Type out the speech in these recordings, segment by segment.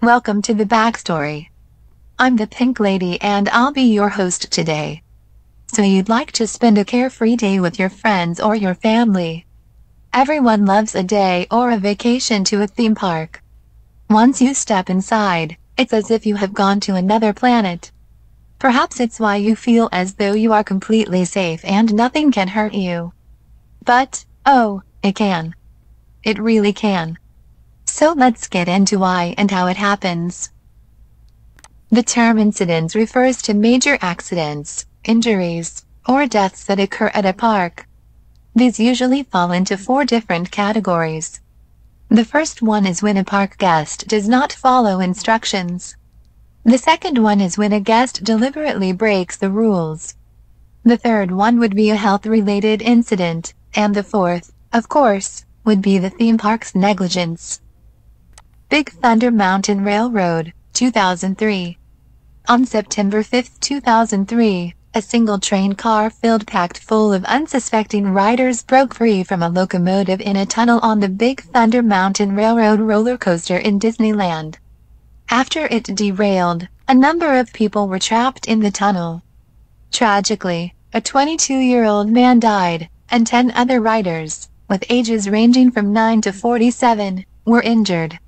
Welcome to the backstory. I'm the Pink Lady and I'll be your host today. So you'd like to spend a carefree day with your friends or your family. Everyone loves a day or a vacation to a theme park. Once you step inside, it's as if you have gone to another planet. Perhaps it's why you feel as though you are completely safe and nothing can hurt you. But, oh, it can. It really can. So let's get into why and how it happens. The term incidents refers to major accidents, injuries, or deaths that occur at a park. These usually fall into 4 different categories. The first one is when a park guest does not follow instructions. The second one is when a guest deliberately breaks the rules. The third one would be a health-related incident, and the fourth, of course, would be the theme park's negligence. Big Thunder Mountain Railroad, 2003. On September 5, 2003, a single train car packed full of unsuspecting riders broke free from a locomotive in a tunnel on the Big Thunder Mountain Railroad roller coaster in Disneyland. After it derailed, a number of people were trapped in the tunnel. Tragically, a 22-year-old man died, and 10 other riders, with ages ranging from 9 to 47, were injured.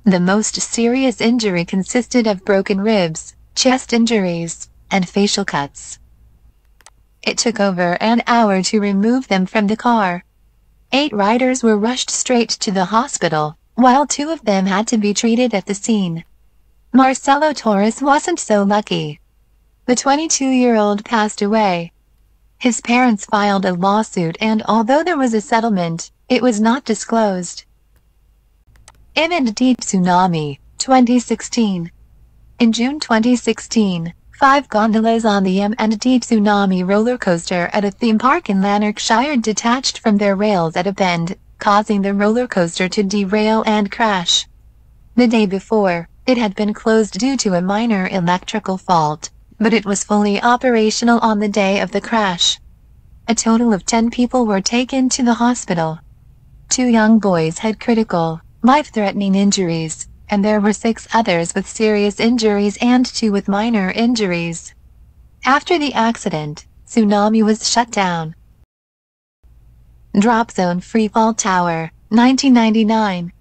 The most serious injury consisted of broken ribs, chest injuries, and facial cuts. It took over an hour to remove them from the car. 8 riders were rushed straight to the hospital, while 2 of them had to be treated at the scene. Marcelo Torres wasn't so lucky. The 22-year-old passed away. His parents filed a lawsuit, and although there was a settlement, it was not disclosed. M&D Tsunami, 2016. In June 2016, 5 gondolas on the M&D Tsunami roller coaster at a theme park in Lanarkshire detached from their rails at a bend, causing the roller coaster to derail and crash. The day before, it had been closed due to a minor electrical fault, but it was fully operational on the day of the crash. A total of 10 people were taken to the hospital. 2 young boys had critical, life-threatening injuries, and there were 6 others with serious injuries and 2 with minor injuries. After the accident, Tsunami was shut down. Drop Zone Freefall Tower, 1999.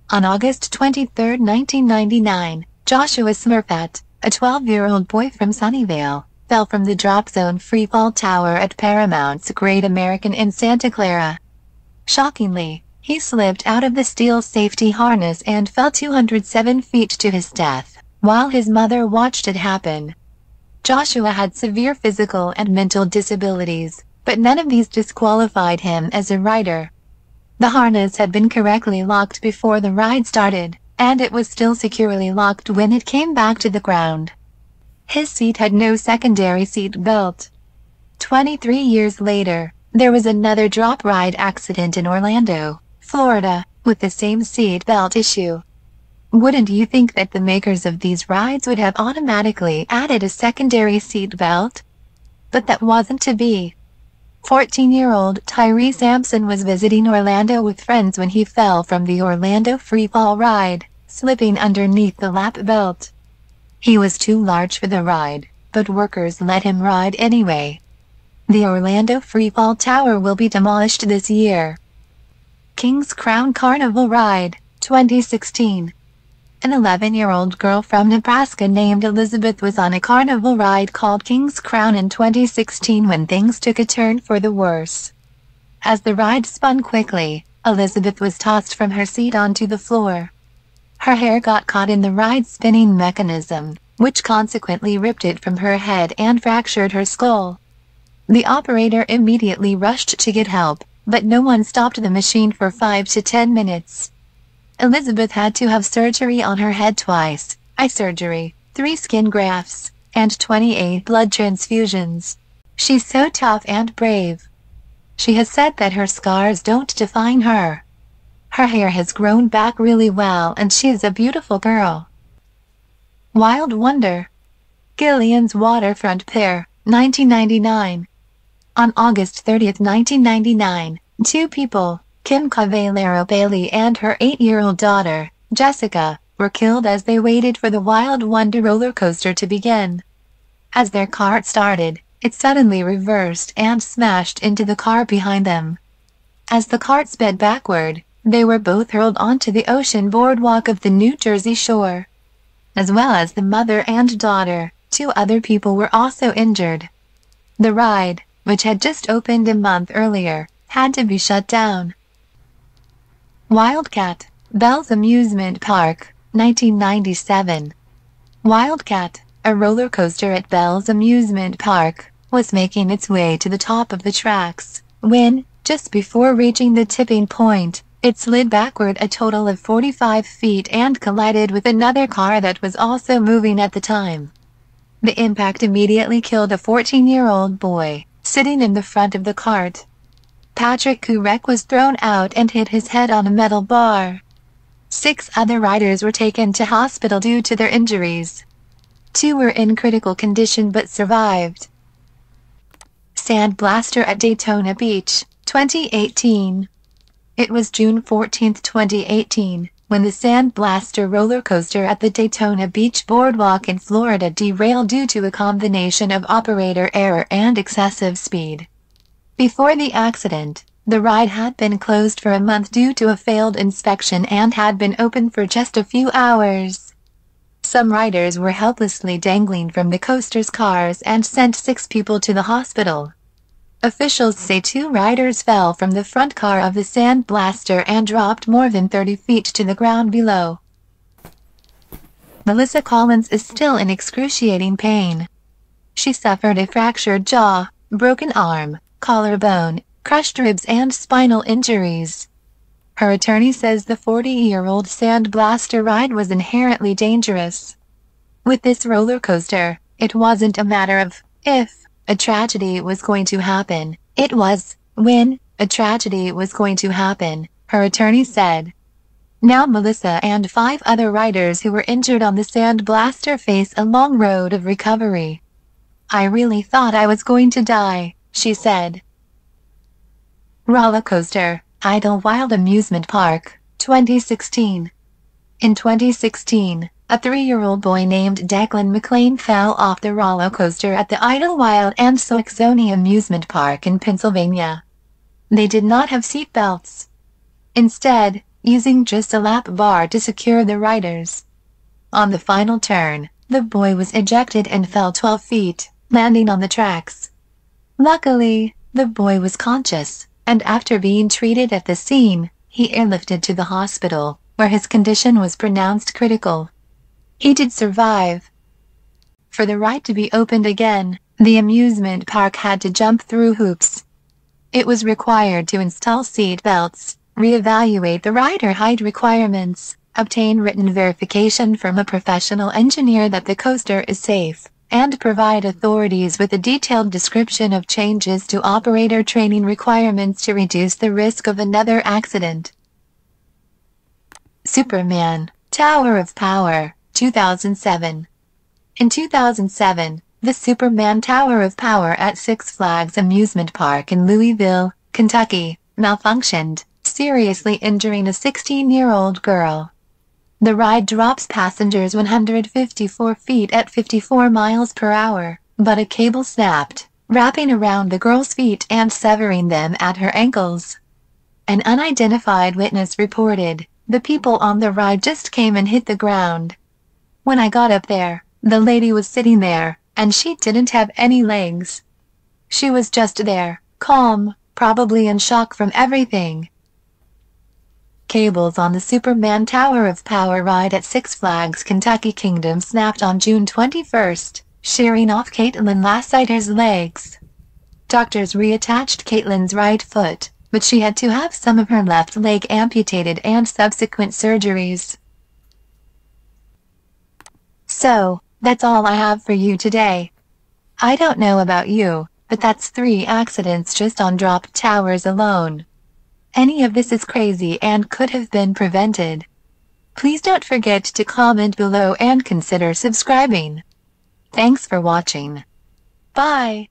On August 23, 1999, Joshua Smurfett, a 12-year-old boy from Sunnyvale, fell from the Drop Zone Freefall Tower at Paramount's Great American in Santa Clara. Shockingly, he slipped out of the steel safety harness and fell 207 feet to his death, while his mother watched it happen. Joshua had severe physical and mental disabilities, but none of these disqualified him as a rider. The harness had been correctly locked before the ride started, and it was still securely locked when it came back to the ground. His seat had no secondary seat belt. 23 years later, there was another drop ride accident in Orlando, Florida, with the same seat belt issue. Wouldn't you think that the makers of these rides would have automatically added a secondary seat belt? But that wasn't to be. 14-year-old Tyree Sampson was visiting Orlando with friends when he fell from the Orlando Freefall ride, slipping underneath the lap belt. He was too large for the ride, but workers let him ride anyway. The Orlando Freefall Tower will be demolished this year. King's Crown Carnival Ride, 2016. An 11-year-old girl from Nebraska named Elizabeth was on a carnival ride called King's Crown in 2016 when things took a turn for the worse. As the ride spun quickly, Elizabeth was tossed from her seat onto the floor. Her hair got caught in the ride spinning mechanism, which consequently ripped it from her head and fractured her skull. The operator immediately rushed to get help, but no one stopped the machine for 5 to 10 minutes. Elizabeth had to have surgery on her head twice, eye surgery, 3 skin grafts, and 28 blood transfusions. She's so tough and brave. She has said that her scars don't define her. Her hair has grown back really well and she is a beautiful girl. Wild Wonder. Gillian's Waterfront Pier, 1999. On August 30, 1999, 2 people, Kim Cavallero Bailey and her 8-year-old daughter, Jessica, were killed as they waited for the Wild Wonder roller coaster to begin. As their cart started, it suddenly reversed and smashed into the car behind them. As the cart sped backward, they were both hurled onto the ocean boardwalk of the New Jersey shore. As well as the mother and daughter, 2 other people were also injured. The ride, which had just opened a month earlier, had to be shut down. Wildcat, Belle's Amusement Park, 1997. Wildcat, a roller coaster at Belle's Amusement Park, was making its way to the top of the tracks, when, just before reaching the tipping point, it slid backward a total of 45 feet and collided with another car that was also moving at the time. The impact immediately killed a 14-year-old boy, sitting in the front of the cart. Patrick Kurek was thrown out and hit his head on a metal bar. 6 other riders were taken to hospital due to their injuries. 2 were in critical condition but survived. Sand Blaster at Daytona Beach, 2018. It was June 14, 2018, when the Sand Blaster roller coaster at the Daytona Beach Boardwalk in Florida derailed due to a combination of operator error and excessive speed. Before the accident, the ride had been closed for a month due to a failed inspection and had been open for just a few hours. Some riders were helplessly dangling from the coaster's cars and sent 6 people to the hospital. Officials say 2 riders fell from the front car of the Sand Blaster and dropped more than 30 feet to the ground below. Melissa Collins is still in excruciating pain. She suffered a fractured jaw, broken arm, collarbone, crushed ribs and spinal injuries. Her attorney says the 40-year-old Sand Blaster ride was inherently dangerous. With this roller coaster, it wasn't a matter of if a tragedy was going to happen, it was when a tragedy was going to happen, her attorney said. Now Melissa and 5 other riders who were injured on the Sand Blaster face a long road of recovery. I really thought I was going to die, she said. Roller coaster, Idlewild Amusement Park, 2016. In 2016, a 3-year-old boy named Declan McLean fell off the roller coaster at the Idlewild and Soxoni Amusement Park in Pennsylvania. They did not have seat belts. Instead, using just a lap bar to secure the riders. On the final turn, the boy was ejected and fell 12 feet, landing on the tracks. Luckily, the boy was conscious, and after being treated at the scene, he airlifted to the hospital, where his condition was pronounced critical. He did survive. For the ride to be opened again, the amusement park had to jump through hoops. It was required to install seat belts, reevaluate the rider height requirements, obtain written verification from a professional engineer that the coaster is safe, and provide authorities with a detailed description of changes to operator training requirements to reduce the risk of another accident. Superman, Tower of Power, 2007. In 2007, the Superman Tower of Power at Six Flags Amusement Park in Louisville, Kentucky, malfunctioned, seriously injuring a 16-year-old girl. The ride drops passengers 154 feet at 54 miles per hour, but a cable snapped, wrapping around the girl's feet and severing them at her ankles. An unidentified witness reported, "The people on the ride just came and hit the ground. When I got up there, the lady was sitting there, and she didn't have any legs. She was just there, calm, probably in shock from everything." Cables on the Superman Tower of Power ride at Six Flags Kentucky Kingdom snapped on June 21, shearing off Caitlin Lassiter's legs. Doctors reattached Caitlin's right foot, but she had to have some of her left leg amputated and subsequent surgeries. So, that's all I have for you today. I don't know about you, but that's 3 accidents just on drop towers alone. Any of this is crazy and could have been prevented. Please don't forget to comment below and consider subscribing. Thanks for watching. Bye.